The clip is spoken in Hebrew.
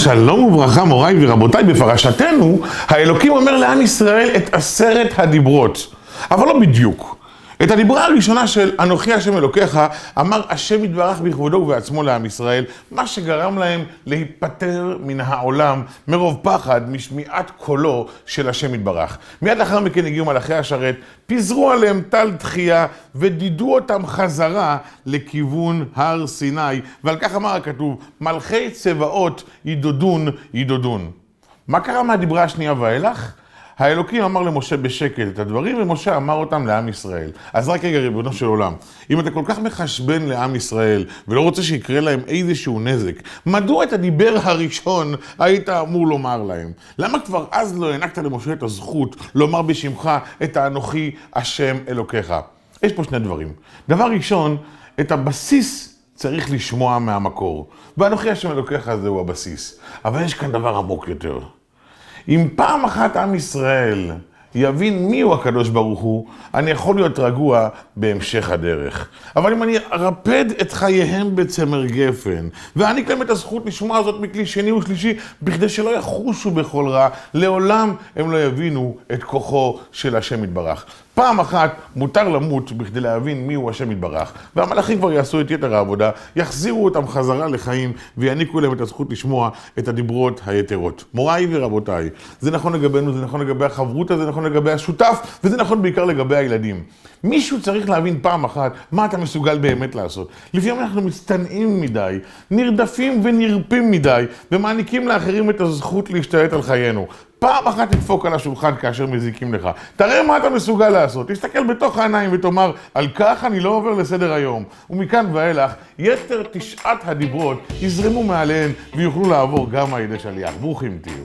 שלום וברכה מוריי ורבותיי, בפרשתנו האלוקים אומר לעם ישראל את 10 הדיברות, אבל לא בדיוק. את הדיברה הראשונה של אנוכי השם אלוקיך אמר השם יתברך בכבודו ובעצמו לעם ישראל, מה שגרם להם להיפטר מן העולם מרוב פחד משמיעת קולו של השם יתברך. מיד לאחר מכן הגיעו מלאכי השרת, פיזרו עליהם טל דחייה ודידו אותם חזרה לכיוון הר סיני, ועל כך אמר הכתוב מלכי צבאות ידודון ידודון. מה קרה מהדיברה השנייה ואילך? האלוקים אמר למשה בשקט את הדברים, ומשה אמר אותם לעם ישראל. אז רק רגע, ריבונו של עולם, אם אתה כל כך מחשבן לעם ישראל, ולא רוצה שיקרה להם איזשהו נזק, מדוע את הדיבר הראשון היית אמור לומר להם? למה כבר אז לא הענקת למשה את הזכות לומר בשמך את האנוכי השם אלוקיך? יש פה שני דברים. דבר ראשון, את הבסיס צריך לשמוע מהמקור. ואנוכי השם אלוקיך זהו הבסיס. אבל יש כאן דבר עמוק יותר. אם פעם אחת עם ישראל יבין מיהו הקדוש ברוך הוא, אני יכול להיות רגוע בהמשך הדרך. אבל אם אני ארפד את חייהם בצמר גפן, ואעניק להם את הזכות לשמוע זאת מכלי שני ושלישי, בכדי שלא יחושו בכל רע, לעולם הם לא יבינו את כוחו של השם יתברך. פעם אחת מותר למות בכדי להבין מיהו השם יתברך, והמלאכים כבר יעשו את יתר העבודה, יחזירו אותם חזרה לחיים ויעניקו להם את הזכות לשמוע את הדיברות היתרות. מוריי ורבותיי, זה נכון לגבינו, זה נכון לגבי החברותה, זה נכון לגבי השותף, וזה נכון בעיקר לגבי הילדים. מישהו צריך להבין פעם אחת מה אתה מסוגל באמת לעשות. לפעמים אנחנו מצטנעים מדי, נרדפים ונרפים מדי, ומעניקים לאחרים את הזכות להשתלט על חיינו. פעם אחת תדפוק על השולחן כאשר מזיקים לך. תראה מה אתה מסוגל לעשות. תסתכל בתוך העיניים ותאמר, על כך אני לא עובר לסדר היום. ומכאן ואילך, יתר 9 הדיברות יזרמו מעליהן ויוכלו לעבור גם על ידי שליח. ברוכים תהיו.